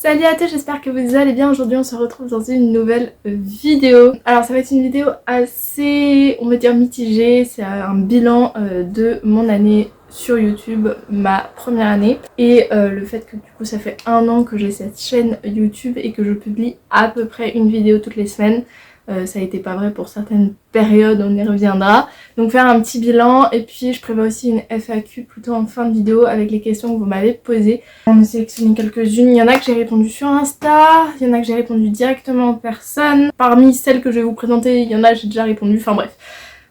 Salut à tous, j'espère que vous allez bien. Aujourd'hui on se retrouve dans une nouvelle vidéo. Alors ça va être une vidéo assez, on va dire, mitigée. C'est un bilan de mon année sur YouTube, ma première année. Et le fait que du coup ça fait 1 an que j'ai cette chaîne YouTube et que je publie à peu près une vidéo toutes les semaines. Ça a été pas vrai pour certaines périodes, on y reviendra. Donc faire un petit bilan et puis je prévois aussi une FAQ plutôt en fin de vidéo avec les questions que vous m'avez posées. On a sélectionné quelques-unes, il y en a que j'ai répondu sur Insta, il y en a que j'ai répondu directement en personne. Parmi celles que je vais vous présenter, il y en a que j'ai déjà répondu, enfin bref.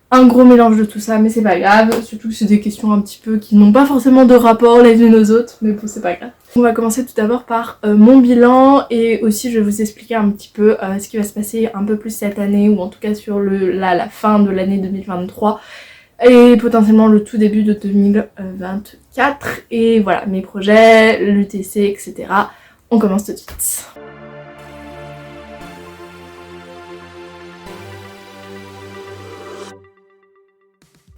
Un gros mélange de tout ça, mais c'est pas grave, surtout que c'est des questions un petit peu qui n'ont pas forcément de rapport les unes aux autres, mais bon c'est pas grave. On va commencer tout d'abord par mon bilan et aussi je vais vous expliquer un petit peu ce qui va se passer un peu plus cette année ou en tout cas sur la fin de l'année 2023 et potentiellement le tout début de 2024 et voilà mes projets, l'UTC, etc. On commence tout de suite.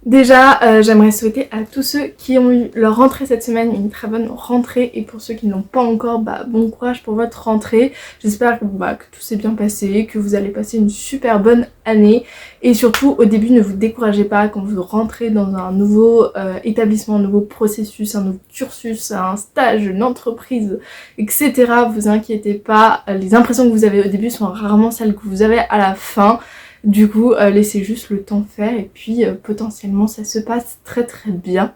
Déjà, j'aimerais souhaiter à tous ceux qui ont eu leur rentrée cette semaine une très bonne rentrée et pour ceux qui n'ont pas encore, bon courage pour votre rentrée. J'espère que tout s'est bien passé, que vous allez passer une super bonne année et surtout au début ne vous découragez pas quand vous rentrez dans un nouveau établissement, un nouveau processus, un nouveau cursus, un stage, une entreprise, etc. Vous inquiétez pas, les impressions que vous avez au début sont rarement celles que vous avez à la fin. Du coup, laissez juste le temps faire et puis potentiellement ça se passe très très bien.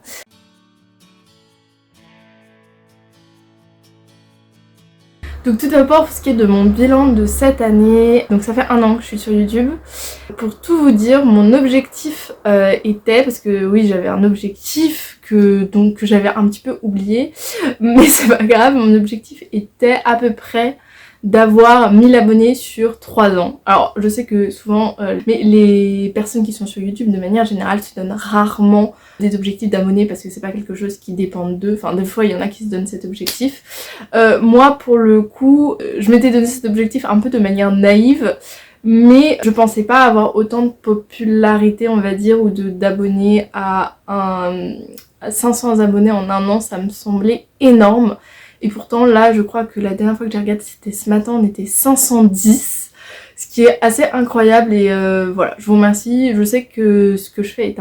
Donc tout d'abord, pour ce qui est de mon bilan de cette année, donc ça fait 1 an que je suis sur YouTube. Pour tout vous dire, mon objectif était, parce que oui j'avais un objectif que j'avais un petit peu oublié, mais c'est pas grave, mon objectif était à peu près d'avoir 1000 abonnés sur 3 ans. Alors je sais que souvent mais les personnes qui sont sur YouTube de manière générale se donnent rarement des objectifs d'abonnés parce que c'est pas quelque chose qui dépend d'eux. Enfin des fois il y en a qui se donnent cet objectif. Moi pour le coup je m'étais donné cet objectif un peu de manière naïve. Mais je pensais pas avoir autant de popularité on va dire ou d'abonnés à 500 abonnés en 1 an, ça me semblait énorme. Et pourtant là je crois que la dernière fois que j'ai regardé c'était ce matin, on était 510, ce qui est assez incroyable et voilà, je vous remercie. Je sais que ce que je fais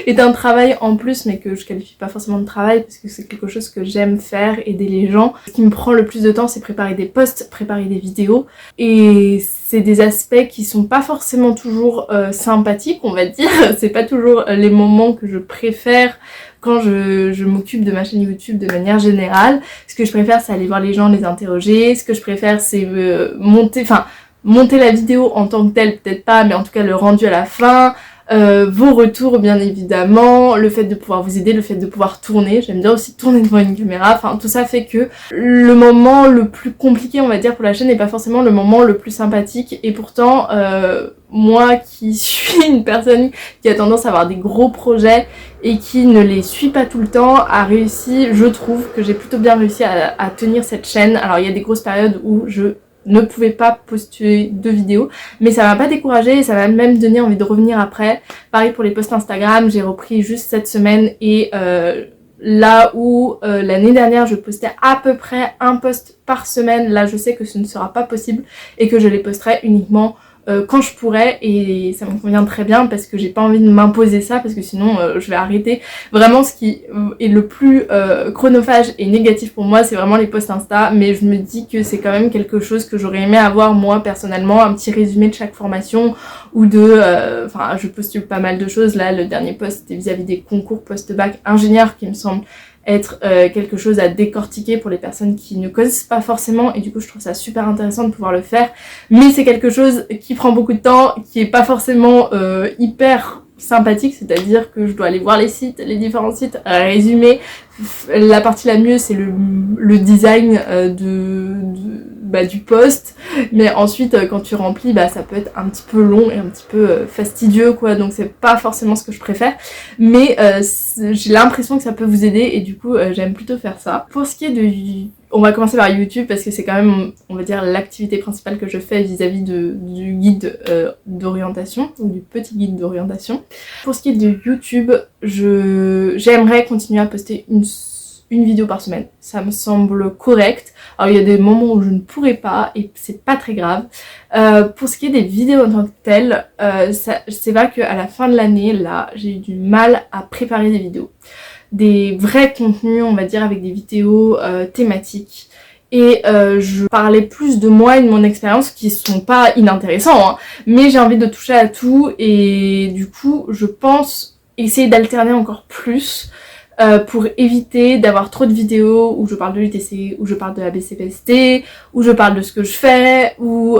est un travail en plus mais que je qualifie pas forcément de travail parce que c'est quelque chose que j'aime faire, aider les gens. Ce qui me prend le plus de temps c'est préparer des posts, préparer des vidéos et c'est des aspects qui sont pas forcément toujours sympathiques on va dire, c'est pas toujours les moments que je préfère quand je m'occupe de ma chaîne YouTube de manière générale. Ce que je préfère c'est aller voir les gens, les interroger, ce que je préfère c'est monter la vidéo en tant que telle, peut-être pas, mais en tout cas le rendu à la fin, vos retours bien évidemment, le fait de pouvoir vous aider, le fait de pouvoir tourner, j'aime bien aussi tourner devant une caméra, enfin tout ça fait que le moment le plus compliqué on va dire pour la chaîne n'est pas forcément le moment le plus sympathique et pourtant moi qui suis une personne qui a tendance à avoir des gros projets et qui ne les suit pas tout le temps, a réussi, je trouve que j'ai plutôt bien réussi à tenir cette chaîne. Alors il y a des grosses périodes où je ne pouvais pas poster de vidéos, mais ça m'a pas découragée et ça m'a même donné envie de revenir après. Pareil pour les posts Instagram, j'ai repris juste cette semaine et là où l'année dernière je postais à peu près un post par semaine, là je sais que ce ne sera pas possible et que je les posterai uniquement quand je pourrais et ça me convient très bien parce que j'ai pas envie de m'imposer ça parce que sinon je vais arrêter. Vraiment ce qui est le plus chronophage et négatif pour moi c'est vraiment les posts Insta, mais je me dis que c'est quand même quelque chose que j'aurais aimé avoir moi personnellement, un petit résumé de chaque formation ou enfin je postule pas mal de choses. Là le dernier post c'était vis-à-vis des concours post-bac ingénieur qui me semble être quelque chose à décortiquer pour les personnes qui ne connaissent pas forcément et du coup je trouve ça super intéressant de pouvoir le faire, mais c'est quelque chose qui prend beaucoup de temps, qui est pas forcément hyper sympathique, c'est-à-dire que je dois aller voir les sites, les différents sites, résumer. La partie la mieux c'est le design du post, mais ensuite quand tu remplis ça peut être un petit peu long et un petit peu fastidieux quoi, donc c'est pas forcément ce que je préfère, mais j'ai l'impression que ça peut vous aider et du coup j'aime plutôt faire ça. Pour ce qui est de... On va commencer par YouTube parce que c'est quand même, on va dire, l'activité principale que je fais vis-à-vis du guide d'orientation, ou du petit guide d'orientation. Pour ce qui est de YouTube, j'aimerais continuer à poster une vidéo par semaine. Ça me semble correct. Alors il y a des moments où je ne pourrais pas et c'est pas très grave. Pour ce qui est des vidéos en tant que telles, c'est vrai qu'à la fin de l'année, là, j'ai eu du mal à préparer des vidéos. Des vrais contenus, on va dire, avec des vidéos thématiques. Et je parlais plus de moi et de mon expérience qui sont pas inintéressants, hein, mais j'ai envie de toucher à tout et du coup je pense essayer d'alterner encore plus pour éviter d'avoir trop de vidéos où je parle de l'UTC, où je parle de la BCPST, où je parle de ce que je fais, où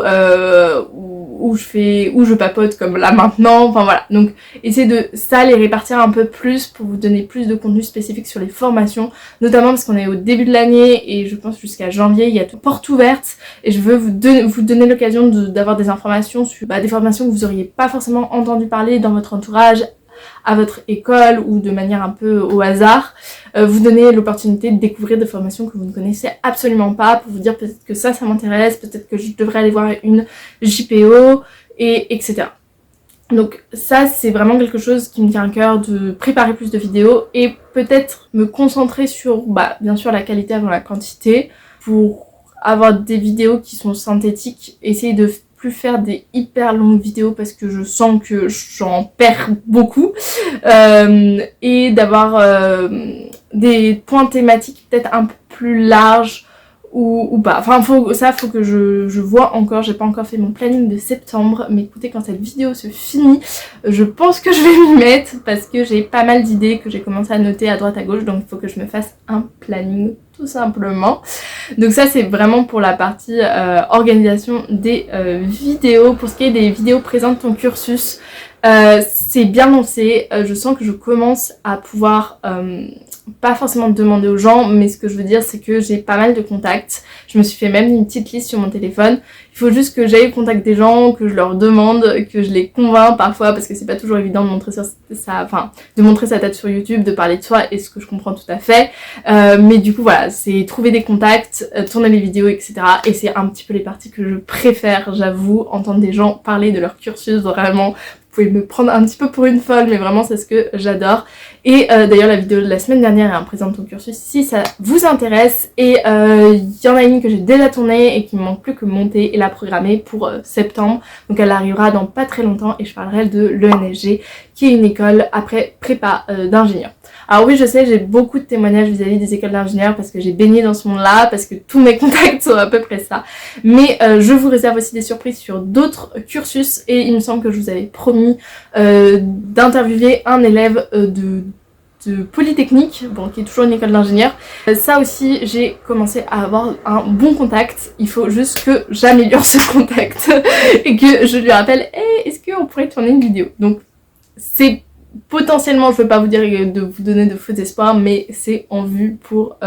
je papote comme là maintenant, enfin voilà. Donc essayez de ça les répartir un peu plus pour vous donner plus de contenu spécifique sur les formations, notamment parce qu'on est au début de l'année et je pense jusqu'à janvier il y a toute porte ouverte et je veux vous donner l'occasion d'avoir des informations sur des formations que vous auriez pas forcément entendu parler dans votre entourage, à votre école ou de manière un peu au hasard, vous donner l'opportunité de découvrir des formations que vous ne connaissez absolument pas pour vous dire peut-être que ça m'intéresse, peut-être que je devrais aller voir une JPO et etc. Donc ça c'est vraiment quelque chose qui me tient à cœur, de préparer plus de vidéos et peut-être me concentrer sur bien sûr la qualité avant la quantité pour avoir des vidéos qui sont synthétiques, essayer de plus faire des hyper longues vidéos parce que je sens que j'en perds beaucoup et d'avoir des points thématiques peut-être un peu plus larges ou pas. Enfin faut que je vois encore, j'ai pas encore fait mon planning de septembre, mais écoutez quand cette vidéo se finit, je pense que je vais m'y mettre parce que j'ai pas mal d'idées que j'ai commencé à noter à droite à gauche, donc il faut que je me fasse un planning tout simplement. Donc ça c'est vraiment pour la partie organisation des vidéos. Pour ce qui est des vidéos présente ton cursus, c'est bien lancé, je sens que je commence à pouvoir pas forcément demander aux gens, mais ce que je veux dire c'est que j'ai pas mal de contacts. Je me suis fait même une petite liste sur mon téléphone. Il faut juste que j'aille au contact des gens, que je leur demande, que je les convainc parfois parce que c'est pas toujours évident de montrer sa tête sur YouTube, de parler de soi, et ce que je comprends tout à fait. Mais du coup voilà, c'est trouver des contacts, tourner les vidéos, etc. Et c'est un petit peu les parties que je préfère, j'avoue, entendre des gens parler de leur cursus, vraiment. Vous pouvez me prendre un petit peu pour une folle, mais vraiment c'est ce que j'adore. Et d'ailleurs la vidéo de la semaine dernière est un présente ton cursus si ça vous intéresse. Et il y en a une que j'ai déjà tournée et qui me manque plus que monter et la programmer pour septembre. Donc elle arrivera dans pas très longtemps et je parlerai de l'ENSG qui est une école après prépa d'ingénieur. Alors oui je sais, j'ai beaucoup de témoignages vis-à-vis des écoles d'ingénieurs parce que j'ai baigné dans ce monde-là, parce que tous mes contacts sont à peu près ça. Mais je vous réserve aussi des surprises sur d'autres cursus et il me semble que je vous avais promis d'interviewer un élève de Polytechnique, qui est toujours une école d'ingénieur. Ça aussi, j'ai commencé à avoir un bon contact. Il faut juste que j'améliore ce contact et que je lui rappelle hey, est-ce qu'on pourrait tourner une vidéo. Donc c'est potentiellement, je ne veux pas vous dire de vous donner de faux espoirs, mais c'est en vue pour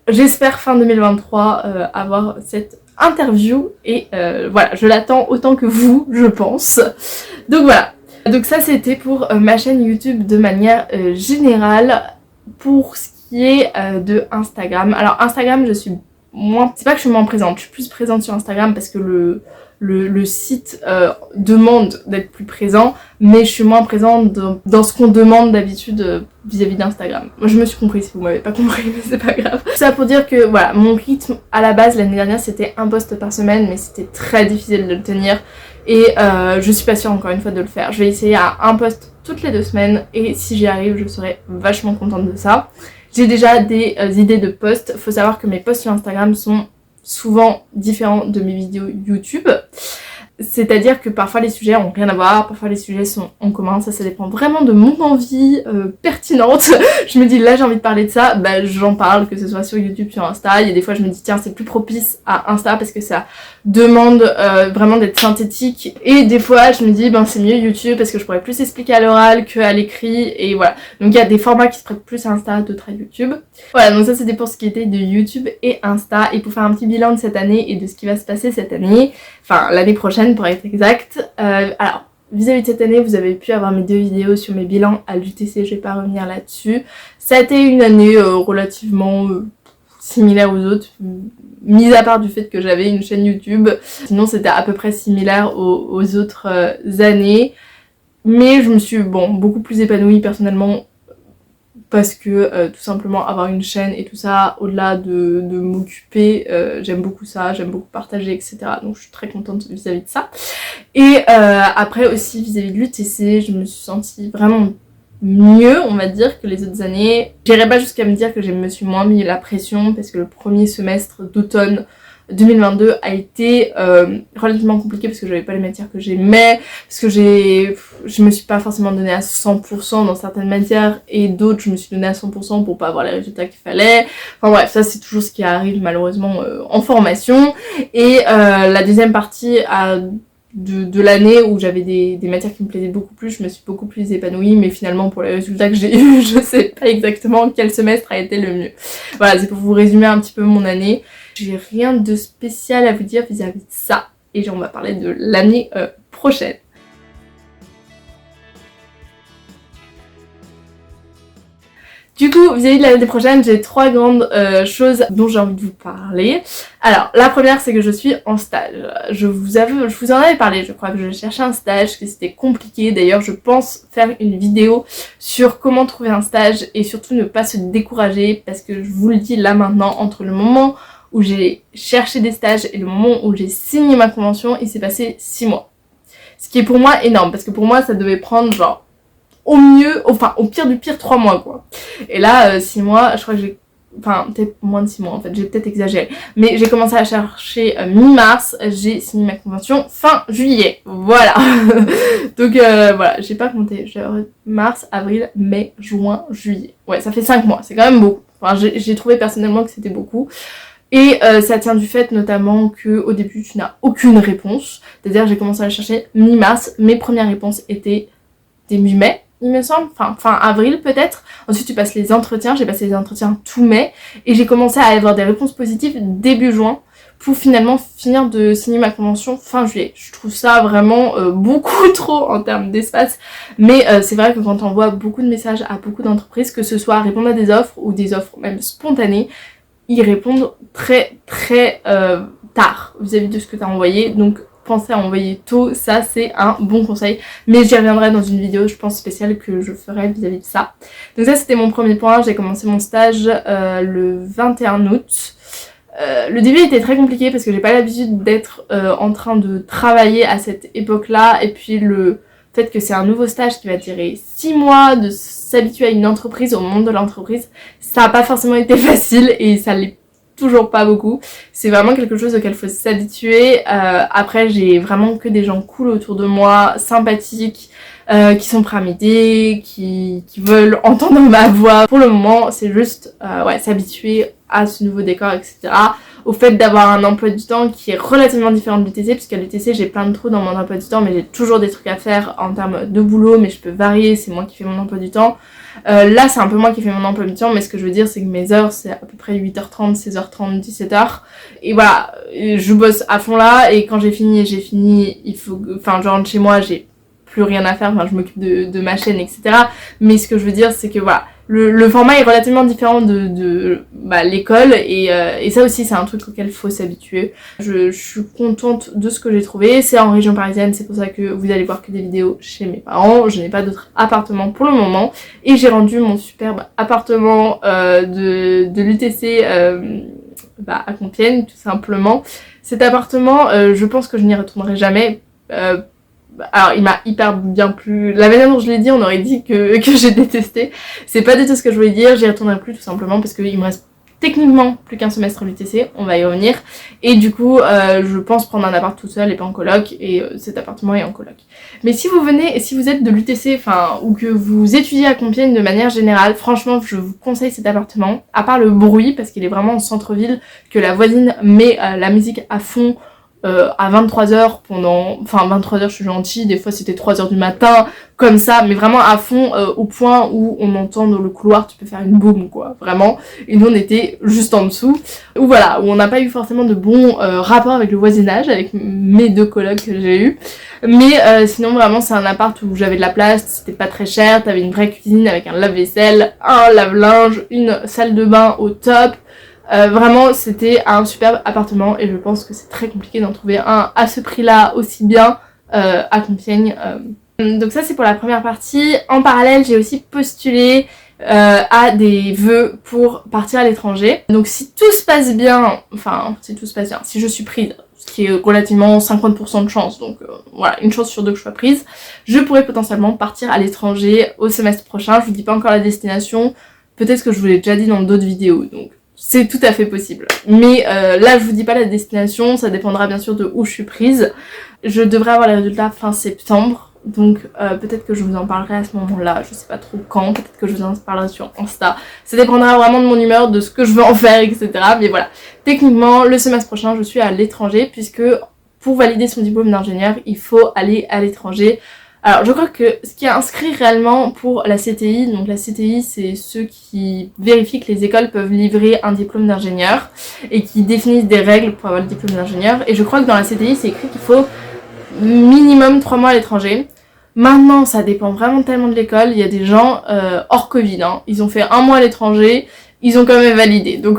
j'espère fin 2023 avoir cette interview et voilà, je l'attends autant que vous, je pense. Donc voilà. Donc ça c'était pour ma chaîne YouTube de manière générale. Pour ce qui est de Instagram, alors Instagram je suis moins, c'est pas que je suis moins présente, je suis plus présente sur Instagram parce que le site demande d'être plus présent, mais je suis moins présente dans ce qu'on demande d'habitude vis-à-vis d'Instagram. Moi je me suis compris si vous m'avez pas compris, mais c'est pas grave. Tout ça pour dire que voilà, mon rythme à la base l'année dernière c'était un post par semaine, mais c'était très difficile de le tenir. Et je suis pas sûre encore une fois de le faire. Je vais essayer à un post toutes les 2 semaines et si j'y arrive je serai vachement contente de ça. J'ai déjà des idées de posts. Faut savoir que mes posts sur Instagram sont souvent différents de mes vidéos YouTube. C'est-à-dire que parfois les sujets ont rien à voir, parfois les sujets sont en commun, ça dépend vraiment de mon envie pertinente. Je me dis là j'ai envie de parler de ça, j'en parle, que ce soit sur YouTube, sur Insta. Il y a des fois je me dis tiens c'est plus propice à Insta parce que ça demande vraiment d'être synthétique. Et des fois je me dis c'est mieux YouTube parce que je pourrais plus expliquer à l'oral qu'à l'écrit et voilà. Donc il y a des formats qui se prêtent plus à Insta, d'autres à YouTube. Voilà donc ça c'était pour ce qui était de YouTube et Insta. Et pour faire un petit bilan de cette année et de ce qui va se passer cette année, enfin l'année prochaine pour être exact. Alors vis-à-vis de cette année vous avez pu avoir mes 2 vidéos sur mes bilans à l'UTC, je vais pas revenir là-dessus. Ça a été une année relativement similaire aux autres, mis à part du fait que j'avais une chaîne YouTube, sinon c'était à peu près similaire aux autres années, mais je me suis beaucoup plus épanouie personnellement parce que tout simplement avoir une chaîne et tout ça, au-delà de m'occuper, j'aime beaucoup ça, j'aime beaucoup partager, etc. Donc je suis très contente vis-à-vis de ça. Et après aussi vis-à-vis de l'UTC, je me suis sentie vraiment mieux, on va dire, que les autres années. J'irais pas jusqu'à me dire que je me suis moins mis la pression, parce que le premier semestre d'automne 2022 a été relativement compliqué parce que j'avais pas les matières que j'aimais, parce que je me suis pas forcément donnée à 100% dans certaines matières et d'autres je me suis donnée à 100% pour pas avoir les résultats qu'il fallait. Enfin bref, ça c'est toujours ce qui arrive malheureusement en formation. Et la deuxième partie de l'année où j'avais des matières qui me plaisaient beaucoup plus, je me suis beaucoup plus épanouie, mais finalement pour les résultats que j'ai eus, je sais pas exactement quel semestre a été le mieux. Voilà, c'est pour vous résumer un petit peu mon année. J'ai rien de spécial à vous dire vis-à-vis de ça, et on va parler de l'année prochaine. Du coup, vis-à-vis de l'année prochaine, j'ai 3 grandes choses dont j'ai envie de vous parler. Alors, la première, c'est que je suis en stage. Je vous en avais parlé, je crois que je cherchais un stage, que c'était compliqué. D'ailleurs, je pense faire une vidéo sur comment trouver un stage et surtout ne pas se décourager, parce que je vous le dis là maintenant, entre le moment où j'ai cherché des stages et le moment où j'ai signé ma convention, il s'est passé 6 mois. Ce qui est pour moi énorme, parce que pour moi, ça devait prendre genre au mieux, enfin au pire du pire 3 mois quoi. Et là 6 mois, je crois que j'ai, enfin peut-être moins de 6 mois en fait, j'ai peut-être exagéré, mais j'ai commencé à chercher mi-mars, j'ai signé ma convention fin juillet, voilà. Donc voilà, j'ai pas compté, mars, avril, mai, juin, juillet, ouais ça fait 5 mois, c'est quand même beaucoup. Enfin j'ai trouvé personnellement que c'était beaucoup. Et ça tient du fait notamment que au début tu n'as aucune réponse, c'est-à-dire j'ai commencé à la chercher mi-mars, mes premières réponses étaient début mai, il me semble, fin avril peut-être. Ensuite tu passes les entretiens, j'ai passé les entretiens tout mai et j'ai commencé à avoir des réponses positives début juin pour finalement finir de signer ma convention fin juillet. Je trouve ça vraiment beaucoup trop en termes d'espace, mais c'est vrai que quand on envoie beaucoup de messages à beaucoup d'entreprises, que ce soit répondre à des offres ou des offres même spontanées, ils répondent très tard vis-à-vis de ce que tu as envoyé, donc pensez à envoyer tôt, ça c'est un bon conseil, mais j'y reviendrai dans une vidéo je pense spéciale que je ferai vis-à-vis de ça. Donc ça c'était mon premier point, j'ai commencé mon stage le 21 août. Le début était très compliqué parce que j'ai pas l'habitude d'être en train de travailler à cette époque là, et puis le fait que c'est un nouveau stage qui va durer 6 mois, de s'habituer à une entreprise, au monde de l'entreprise, ça a pas forcément été facile et ça l'est toujours pas beaucoup. C'est vraiment quelque chose auquel il faut s'habituer. Après j'ai vraiment que des gens cool autour de moi, sympathiques, qui sont prêts à m'aider, qui veulent entendre ma voix. Pour le moment c'est juste ouais, s'habituer à ce nouveau décor, etc. Au fait d'avoir un emploi du temps qui est relativement différent de l'UTC, puisqu'à l'UTC j'ai plein de trous dans mon emploi du temps, mais j'ai toujours des trucs à faire en termes de boulot, mais je peux varier, c'est moi qui fais mon emploi du temps. Là c'est un peu moi qui fais mon emploi du temps, mais ce que je veux dire c'est que mes heures c'est à peu près 8h30, 16h30, 17h, et voilà, je bosse à fond là, et quand j'ai fini, il faut, enfin je rentre chez moi, j'ai plus rien à faire, enfin je m'occupe de ma chaîne, etc. Mais ce que je veux dire c'est que voilà, le format est relativement différent de l'école, et ça aussi c'est un truc auquel il faut s'habituer. Je suis contente de ce que j'ai trouvé, c'est en région parisienne, c'est pour ça que vous allez voir que des vidéos chez mes parents, je n'ai pas d'autres appartements pour le moment, et j'ai rendu mon superbe appartement de l'UTC à Compiègne tout simplement. Cet appartement, je pense que je n'y retournerai jamais. Alors il m'a hyper bien plu, la manière dont je l'ai dit on aurait dit que j'ai détesté, c'est pas du tout ce que je voulais dire, j'y retournerai plus tout simplement parce qu'il me reste techniquement plus qu'un semestre l'UTC, on va y revenir, et du coup je pense prendre un appart toute seule et pas en coloc, et cet appartement est en coloc. Mais si vous venez et si vous êtes de l'UTC, enfin, ou que vous étudiez à Compiègne de manière générale, franchement je vous conseille cet appartement, à part le bruit parce qu'il est vraiment en centre-ville, que la voisine met la musique à fond à 23h pendant, enfin 23h je suis gentille, des fois c'était 3h du matin, comme ça, mais vraiment à fond, au point où on entend dans le couloir, tu peux faire une boum quoi, vraiment, et nous on était juste en dessous, où voilà, où on n'a pas eu forcément de bons rapports avec le voisinage, avec mes 2 colocs que j'ai eu, mais sinon vraiment c'est un appart où j'avais de la place, c'était pas très cher, t'avais une vraie cuisine avec un lave-vaisselle, un lave-linge, une salle de bain au top. Vraiment c'était un superbe appartement et je pense que c'est très compliqué d'en trouver un à ce prix là aussi bien à Compiègne. Donc ça c'est pour la première partie. En parallèle j'ai aussi postulé a des vœux pour partir à l'étranger. Donc si tout se passe bien, si je suis prise, ce qui est relativement 50% de chance, donc voilà, une chance sur deux que je sois prise, je pourrais potentiellement partir à l'étranger au semestre prochain. Je vous dis pas encore la destination, peut-être que je vous l'ai déjà dit dans d'autres vidéos, donc c'est tout à fait possible. Mais là je vous dis pas la destination, ça dépendra bien sûr de où je suis prise. Je devrais avoir les résultats fin septembre, donc peut-être que je vous en parlerai à ce moment-là, je sais pas trop quand, peut-être que je vous en parlerai sur Insta. Ça dépendra vraiment de mon humeur, de ce que je veux en faire, etc. Mais voilà, techniquement, le semestre prochain, je suis à l'étranger, puisque pour valider son diplôme d'ingénieur, il faut aller à l'étranger. Alors je crois que ce qui est inscrit réellement pour la CTI, donc la CTI c'est ceux qui vérifient que les écoles peuvent livrer un diplôme d'ingénieur et qui définissent des règles pour avoir le diplôme d'ingénieur, et je crois que dans la CTI c'est écrit qu'il faut minimum 3 mois à l'étranger. Maintenant ça dépend vraiment tellement de l'école, il y a des gens hors Covid, hein, ils ont fait 1 mois à l'étranger, ils ont quand même validé, donc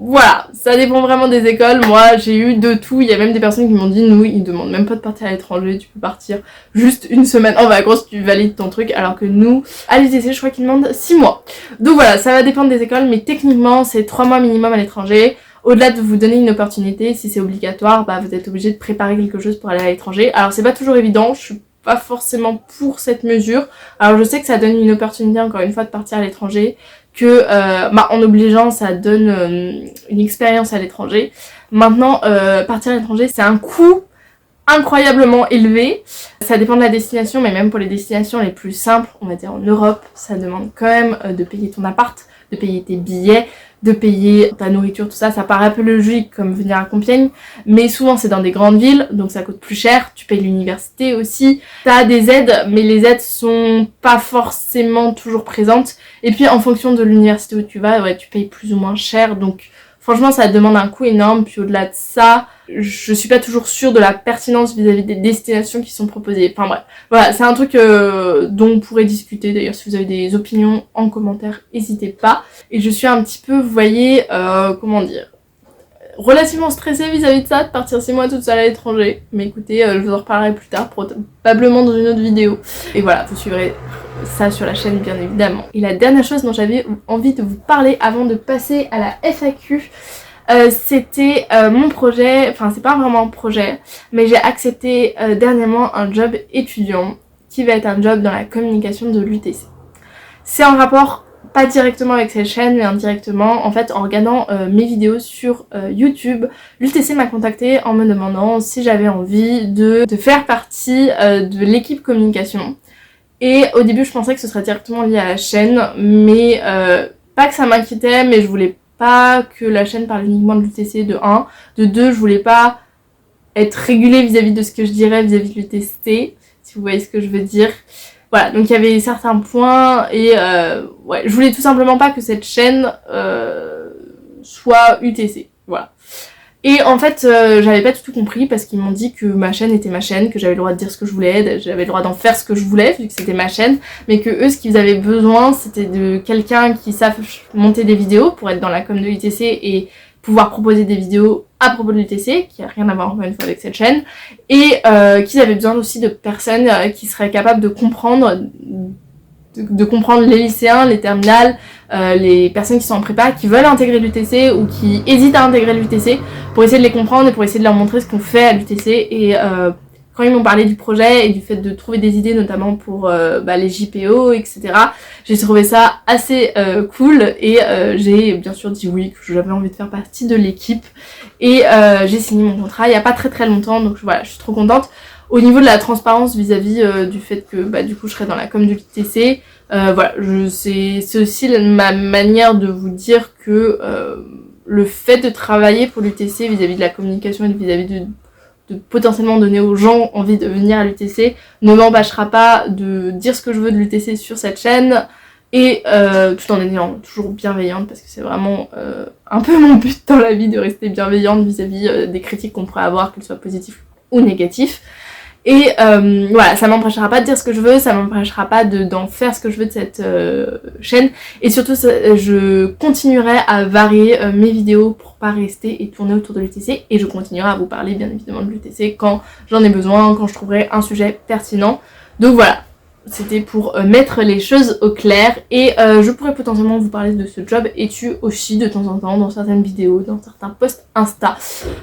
voilà, ça dépend vraiment des écoles. Moi j'ai eu de tout, il y a même des personnes qui m'ont dit nous ils demandent même pas de partir à l'étranger, tu peux partir juste une semaine en vacances, tu valides ton truc, alors que nous à l'UTC je crois qu'ils demandent 6 mois. Donc voilà, ça va dépendre des écoles, mais techniquement c'est 3 mois minimum à l'étranger. Au-delà de vous donner une opportunité, si c'est obligatoire, bah vous êtes obligé de préparer quelque chose pour aller à l'étranger. Alors c'est pas toujours évident, je suis pas forcément pour cette mesure. Alors je sais que ça donne une opportunité encore une fois de partir à l'étranger, que en obligeant ça donne une expérience à l'étranger. Maintenant partir à l'étranger c'est un coût incroyablement élevé. Ça dépend de la destination, mais même pour les destinations les plus simples, on va dire en Europe, ça demande quand même de payer ton appart, de payer tes billets, de payer ta nourriture, tout ça. Ça paraît un peu logique comme venir à Compiègne, mais souvent c'est dans des grandes villes, donc ça coûte plus cher. Tu payes l'université aussi, t'as des aides, mais les aides sont pas forcément toujours présentes. Et puis en fonction de l'université où tu vas, ouais, tu payes plus ou moins cher, donc franchement ça demande un coût énorme. Puis au-delà de ça, je suis pas toujours sûre de la pertinence vis-à-vis des destinations qui sont proposées. Enfin bref, voilà, c'est un truc dont on pourrait discuter. D'ailleurs, si vous avez des opinions en commentaire, n'hésitez pas. Et je suis un petit peu, vous voyez, comment dire, relativement stressée vis-à-vis de ça, de partir 6 mois toute seule à l'étranger. Mais écoutez, je vous en reparlerai plus tard, probablement dans une autre vidéo. Et voilà, vous suivrez ça sur la chaîne bien évidemment. Et la dernière chose dont j'avais envie de vous parler avant de passer à la FAQ, c'était mon projet, enfin c'est pas vraiment un projet, mais j'ai accepté dernièrement un job étudiant qui va être un job dans la communication de l'UTC. C'est en rapport pas directement avec cette chaîne, mais indirectement. En fait, en regardant mes vidéos sur YouTube, l'UTC m'a contacté en me demandant si j'avais envie de faire partie de l'équipe communication. Et au début je pensais que ce serait directement lié à la chaîne, mais pas que ça m'inquiétait, mais je voulais pas que la chaîne parle uniquement de l'UTC, de 1. De 2, je voulais pas être régulée vis-à-vis de ce que je dirais vis-à-vis de l'UTC, si vous voyez ce que je veux dire. Voilà, donc il y avait certains points et ouais, je voulais tout simplement pas que cette chaîne soit UTC, voilà. Et en fait, j'avais pas du tout compris parce qu'ils m'ont dit que ma chaîne était ma chaîne, que j'avais le droit de dire ce que je voulais, j'avais le droit d'en faire ce que je voulais vu que c'était ma chaîne, mais que eux, ce qu'ils avaient besoin, c'était de quelqu'un qui sache monter des vidéos pour être dans la com de l'UTC et pouvoir proposer des vidéos à propos de l'UTC, qui a rien à voir encore une fois avec cette chaîne, et qu'ils avaient besoin aussi de personnes qui seraient capables de comprendre les lycéens, les terminales, les personnes qui sont en prépa, qui veulent intégrer l'UTC ou qui hésitent à intégrer l'UTC, pour essayer de les comprendre et pour essayer de leur montrer ce qu'on fait à l'UTC. Et quand ils m'ont parlé du projet et du fait de trouver des idées, notamment pour les JPO, etc., j'ai trouvé ça assez cool et j'ai bien sûr dit oui, que j'avais envie de faire partie de l'équipe. Et j'ai signé mon contrat il n'y a pas très longtemps, donc voilà, je suis trop contente. Au niveau de la transparence vis-à-vis du fait que du coup je serai dans la com de l'UTC, voilà, c'est aussi ma manière de vous dire que le fait de travailler pour l'UTC vis-à-vis de la communication et vis-à-vis de potentiellement donner aux gens envie de venir à l'UTC ne m'empêchera pas de dire ce que je veux de l'UTC sur cette chaîne, et tout en étant toujours bienveillante, parce que c'est vraiment un peu mon but dans la vie, de rester bienveillante vis-à-vis des critiques qu'on pourrait avoir, qu'elles soient positives ou négatives. Et voilà, ça m'empêchera pas de dire ce que je veux, ça m'empêchera pas d'en faire ce que je veux de cette chaîne, et surtout je continuerai à varier mes vidéos pour pas rester et tourner autour de l'UTC, et je continuerai à vous parler bien évidemment de l'UTC quand j'en ai besoin, quand je trouverai un sujet pertinent. Donc voilà, c'était pour mettre les choses au clair et je pourrais potentiellement vous parler de ce job étu aussi de temps en temps dans certaines vidéos, dans certains posts Insta,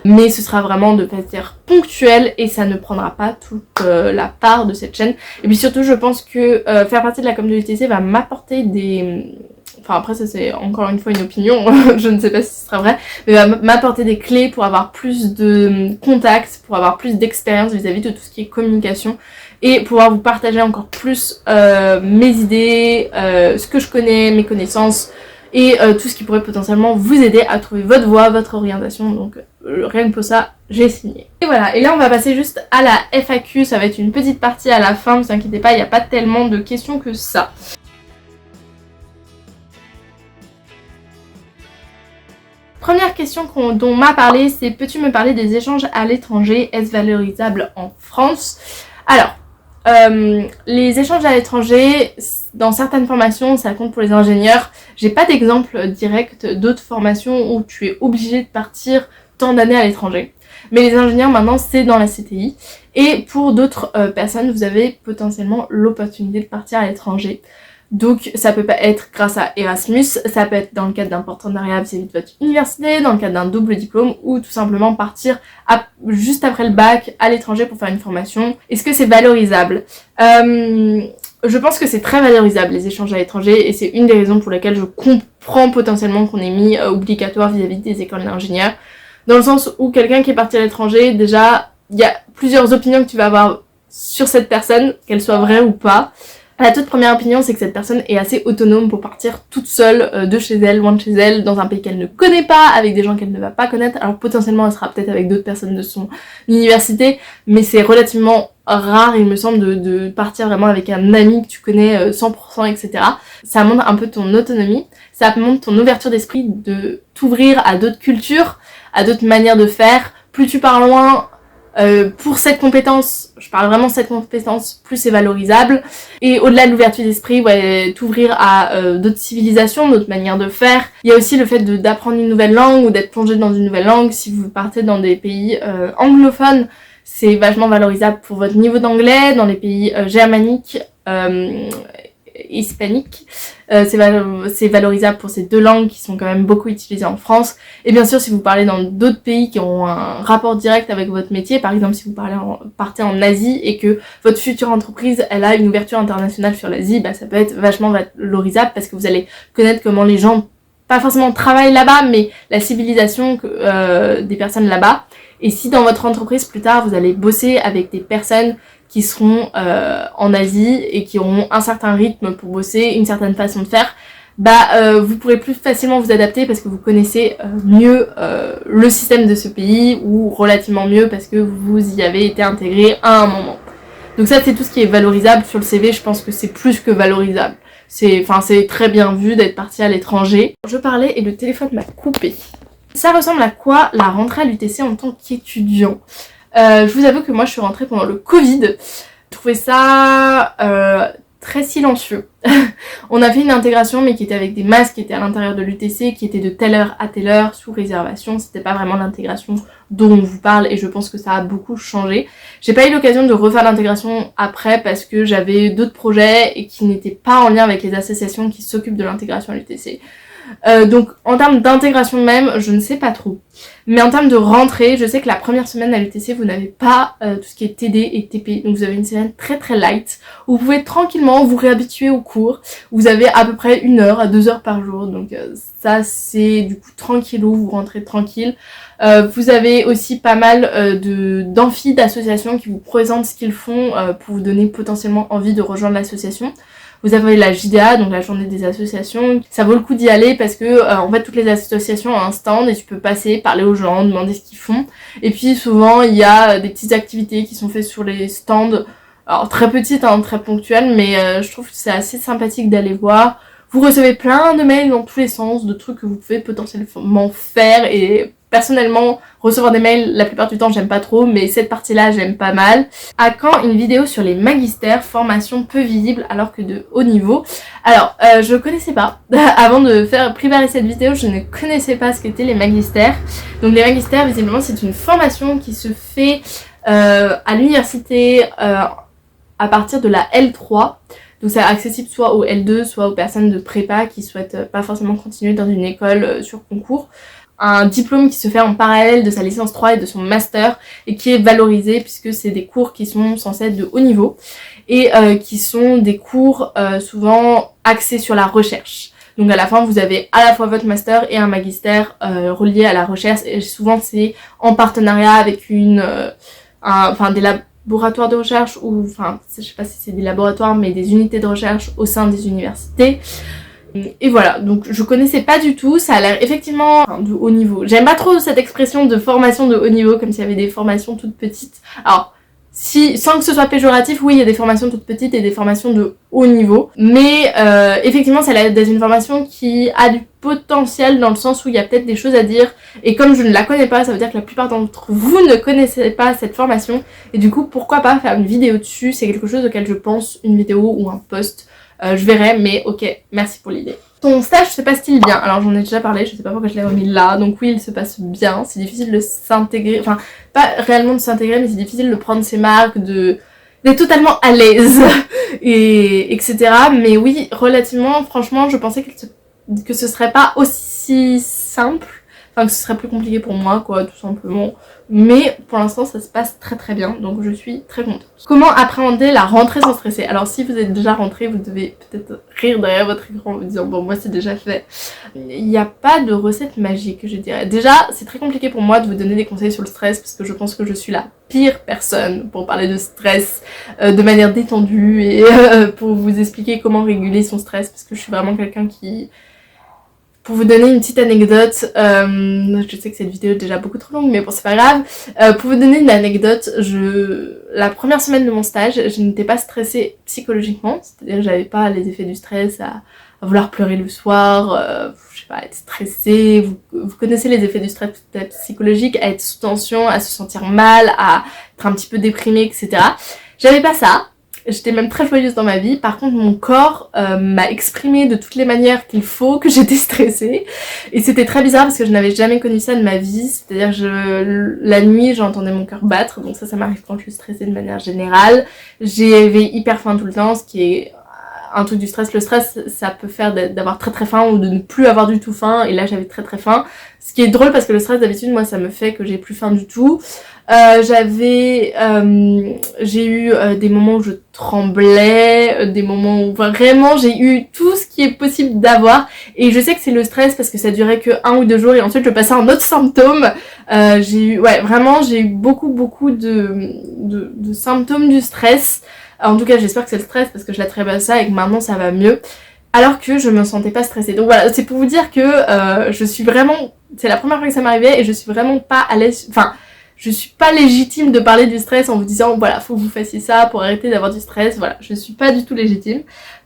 mais ce sera vraiment de manière ponctuelle et ça ne prendra pas toute la part de cette chaîne. Et puis surtout je pense que faire partie de la communauté UTC va m'apporter des... Enfin après ça c'est encore une fois une opinion, je ne sais pas si ce sera vrai, mais va m'apporter des clés pour avoir plus de contacts, pour avoir plus d'expérience vis-à-vis de tout ce qui est communication et pouvoir vous partager encore plus mes idées, ce que je connais, mes connaissances et tout ce qui pourrait potentiellement vous aider à trouver votre voie, votre orientation. Donc rien que pour ça, j'ai signé. Et voilà, et là on va passer juste à la FAQ, ça va être une petite partie à la fin, ne vous inquiétez pas, il n'y a pas tellement de questions que ça. Première question dont on m'a parlé, c'est peux-tu me parler des échanges à l'étranger? Est-ce valorisable en France? Alors, les échanges à l'étranger, dans certaines formations, ça compte pour les ingénieurs. J'ai pas d'exemple direct d'autres formations où tu es obligé de partir tant d'années à l'étranger. Mais les ingénieurs, maintenant, c'est dans la CTI. Et pour d'autres personnes, vous avez potentiellement l'opportunité de partir à l'étranger. Donc ça peut pas être grâce à Erasmus, ça peut être dans le cadre d'un partenariat vis-à-vis de votre université, dans le cadre d'un double diplôme ou tout simplement partir juste après le bac à l'étranger pour faire une formation. Est-ce que c'est valorisable? Je pense que c'est très valorisable les échanges à l'étranger et c'est une des raisons pour lesquelles je comprends potentiellement qu'on ait mis obligatoire vis-à-vis des écoles d'ingénieurs. Dans le sens où quelqu'un qui est parti à l'étranger, déjà il y a plusieurs opinions que tu vas avoir sur cette personne, qu'elles soient vraies ou pas. La toute première opinion, c'est que cette personne est assez autonome pour partir toute seule de chez elle, loin de chez elle, dans un pays qu'elle ne connaît pas, avec des gens qu'elle ne va pas connaître. Alors potentiellement, elle sera peut-être avec d'autres personnes de son université, mais c'est relativement rare, il me semble, de partir vraiment avec un ami que tu connais 100%, etc. Ça montre un peu ton autonomie, ça montre ton ouverture d'esprit de t'ouvrir à d'autres cultures, à d'autres manières de faire. Plus tu pars loin, pour cette compétence, je parle vraiment de cette compétence, plus c'est valorisable. Et au-delà de l'ouverture d'esprit, ouais, t'ouvrir à d'autres civilisations, d'autres manières de faire. Il y a aussi le fait d'apprendre une nouvelle langue ou d'être plongé dans une nouvelle langue. Si vous partez dans des pays anglophones, c'est vachement valorisable pour votre niveau d'anglais. Dans les pays germaniques, hispanique, c'est valorisable pour ces deux langues qui sont quand même beaucoup utilisées en France. Et bien sûr, si vous parlez dans d'autres pays qui ont un rapport direct avec votre métier, par exemple si vous partez en Asie et que votre future entreprise elle a une ouverture internationale sur l'Asie, bah ça peut être vachement valorisable parce que vous allez connaître comment les gens, pas forcément travaillent là-bas, mais la civilisation des personnes là-bas. Et si dans votre entreprise plus tard vous allez bosser avec des personnes qui seront en Asie et qui auront un certain rythme pour bosser, une certaine façon de faire, vous pourrez plus facilement vous adapter parce que vous connaissez mieux le système de ce pays ou relativement mieux parce que vous y avez été intégré à un moment. Donc ça c'est tout ce qui est valorisable sur le CV, je pense que c'est plus que valorisable. C'est très bien vu d'être parti à l'étranger. Je parlais et le téléphone m'a coupé. Ça ressemble à quoi la rentrée à l'UTC en tant qu'étudiant? Je vous avoue que moi je suis rentrée pendant le Covid. Je trouvais ça très silencieux. On a fait une intégration mais qui était avec des masques qui étaient à l'intérieur de l'UTC, qui était de telle heure à telle heure, sous réservation. C'était pas vraiment l'intégration dont on vous parle et je pense que ça a beaucoup changé. J'ai pas eu l'occasion de refaire l'intégration après parce que j'avais d'autres projets et qui n'étaient pas en lien avec les associations qui s'occupent de l'intégration à l'UTC. Donc en termes d'intégration même, je ne sais pas trop. Mais en termes de rentrée, je sais que la première semaine à l'UTC, vous n'avez pas tout ce qui est TD et TP. Donc vous avez une semaine très très light, où vous pouvez tranquillement vous réhabituer au cours. Vous avez à peu près 1 heure à 2 heures par jour. Donc ça c'est du coup tranquillou, vous rentrez tranquille. Vous avez aussi pas mal d'amphi d'associations qui vous présentent ce qu'ils font pour vous donner potentiellement envie de rejoindre l'association. Vous avez la JDA, donc la journée des associations. Ça vaut le coup d'y aller parce que en fait toutes les associations ont un stand et tu peux passer, parler aux gens, demander ce qu'ils font. Et puis souvent il y a des petites activités qui sont faites sur les stands, alors très petites, très ponctuelles, mais je trouve que c'est assez sympathique d'aller voir. Vous recevez plein de mails dans tous les sens, de trucs que vous pouvez potentiellement faire et personnellement, recevoir des mails, la plupart du temps, j'aime pas trop, mais cette partie-là, j'aime pas mal. À quand une vidéo sur les magistères, formation peu visible alors que de haut niveau? Alors, je connaissais pas. Avant de préparer cette vidéo, je ne connaissais pas ce qu'étaient les magistères. Donc les magistères, visiblement, c'est une formation qui se fait à l'université à partir de la L3. Donc c'est accessible soit au L2, soit aux personnes de prépa qui souhaitent pas forcément continuer dans une école sur concours. Un diplôme qui se fait en parallèle de sa licence 3 et de son master et qui est valorisé puisque c'est des cours qui sont censés être de haut niveau et qui sont des cours souvent axés sur la recherche. Donc à la fin vous avez à la fois votre master et un magistère relié à la recherche et souvent c'est en partenariat avec des laboratoires de recherche ou je sais pas si c'est des laboratoires mais des unités de recherche au sein des universités. Et voilà, donc je connaissais pas du tout, ça a l'air effectivement de haut niveau. J'aime pas trop cette expression de formation de haut niveau comme s'il y avait des formations toutes petites. Alors sans que ce soit péjoratif, oui il y a des formations toutes petites et des formations de haut niveau, mais effectivement ça a l'air d'être une formation qui a du potentiel dans le sens où il y a peut-être des choses à dire, et comme je ne la connais pas, ça veut dire que la plupart d'entre vous ne connaissez pas cette formation, et du coup pourquoi pas faire une vidéo dessus, c'est quelque chose auquel je pense, une vidéo ou un post, je verrai, mais ok, merci pour l'idée. Ton stage se passe-t-il bien? Alors j'en ai déjà parlé, je sais pas pourquoi je l'ai remis là, donc oui il se passe bien, c'est difficile de s'intégrer, enfin pas réellement de s'intégrer mais c'est difficile de prendre ses marques, d'être totalement à l'aise et etc. Mais oui relativement, franchement je pensais que ce serait pas aussi simple, enfin que ce serait plus compliqué pour moi quoi tout simplement, mais pour l'instant ça se passe très très bien donc je suis très contente. Comment appréhender la rentrée sans stresser? Alors si vous êtes déjà rentré vous devez peut-être rire derrière votre écran en vous disant bon moi c'est déjà fait. Il n'y a pas de recette magique je dirais. Déjà c'est très compliqué pour moi de vous donner des conseils sur le stress parce que je pense que je suis la pire personne pour parler de stress de manière détendue et pour vous expliquer comment réguler son stress parce que je suis vraiment quelqu'un qui... Pour vous donner une petite anecdote, je sais que cette vidéo est déjà beaucoup trop longue mais bon c'est pas grave, pour vous donner une anecdote, la première semaine de mon stage, je n'étais pas stressée psychologiquement, c'est-à-dire que j'avais pas les effets du stress à vouloir pleurer le soir, je sais pas, être stressée, vous connaissez les effets du stress peut-être psychologique, à être sous tension, à se sentir mal, à être un petit peu déprimée, etc. J'avais pas ça. J'étais même très joyeuse dans ma vie, par contre mon corps m'a exprimé de toutes les manières qu'il faut que j'étais stressée et c'était très bizarre parce que je n'avais jamais connu ça de ma vie, c'est-à-dire la nuit j'entendais mon cœur battre, donc ça m'arrive quand je suis stressée de manière générale, j'avais hyper faim tout le temps, ce qui est un truc du stress. Le stress ça peut faire d'avoir très très faim ou de ne plus avoir du tout faim et là j'avais très très faim, ce qui est drôle parce que le stress d'habitude moi ça me fait que j'ai plus faim du tout. J'ai eu des moments où je tremblais, des moments où vraiment j'ai eu tout ce qui est possible d'avoir et je sais que c'est le stress parce que ça durait que 1 ou 2 jours et ensuite je passais à un autre symptôme. J'ai eu beaucoup de symptômes du stress. En tout cas j'espère que c'est le stress parce que je l'attribue à ça et que maintenant ça va mieux alors que je me sentais pas stressée. Donc voilà, c'est pour vous dire que je suis vraiment, c'est la première fois que ça m'arrivait et je suis vraiment pas à l'aise, je suis pas légitime de parler du stress en vous disant voilà faut que vous fassiez ça pour arrêter d'avoir du stress, voilà je suis pas du tout légitime.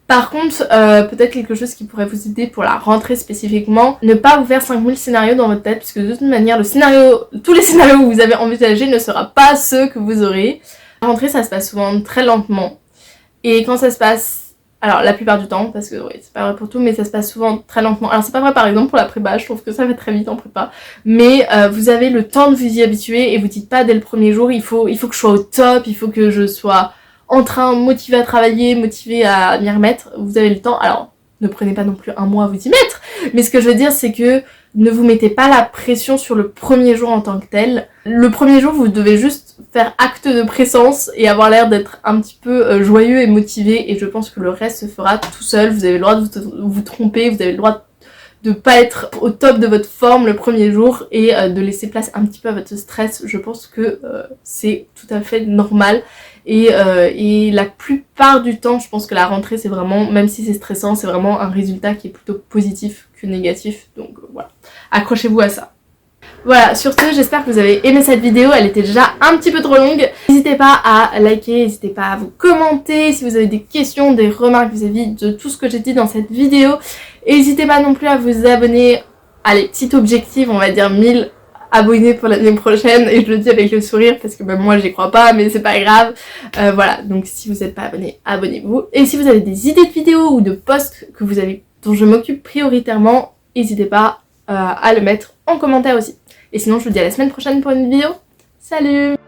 Par contre peut-être quelque chose qui pourrait vous aider pour la rentrée spécifiquement, ne pas vous faire 5000 scénarios dans votre tête puisque de toute manière tous les scénarios que vous avez envisagés ne seront pas ceux que vous aurez. La rentrée ça se passe souvent très lentement et quand ça se passe, alors la plupart du temps, parce que oui, c'est pas vrai pour tout, mais ça se passe souvent très lentement. Alors c'est pas vrai par exemple pour la prépa, je trouve que ça va très vite en prépa, mais vous avez le temps de vous y habituer et vous dites pas dès le premier jour il faut que je sois au top, il faut que je sois en train, motivée à travailler, motivée à m'y remettre. Vous avez le temps, alors ne prenez pas non plus 1 mois à vous y mettre, mais ce que je veux dire c'est que ne vous mettez pas la pression sur le premier jour en tant que tel. Le premier jour vous devez juste faire acte de présence et avoir l'air d'être un petit peu joyeux et motivé et je pense que le reste se fera tout seul. Vous avez le droit de vous tromper, vous avez le droit de pas être au top de votre forme le premier jour et de laisser place un petit peu à votre stress. Je pense que c'est tout à fait normal et la plupart du temps je pense que la rentrée c'est vraiment, même si c'est stressant, c'est vraiment un résultat qui est plutôt positif que négatif, donc voilà, accrochez-vous à ça. Voilà, sur ce, j'espère que vous avez aimé cette vidéo, elle était déjà un petit peu trop longue. N'hésitez pas à liker, n'hésitez pas à vous commenter si vous avez des questions, des remarques vis-à-vis de tout ce que j'ai dit dans cette vidéo. Et n'hésitez pas non plus à vous abonner. Allez, petit objectif, on va dire 1000 abonnés pour l'année prochaine. Et je le dis avec le sourire parce que même moi j'y crois pas, mais c'est pas grave. Voilà, donc si vous n'êtes pas abonné, abonnez-vous. Et si vous avez des idées de vidéos ou de posts que vous avez, dont je m'occupe prioritairement, n'hésitez pas à le mettre en commentaire aussi. Et sinon je vous dis à la semaine prochaine pour une vidéo. Salut!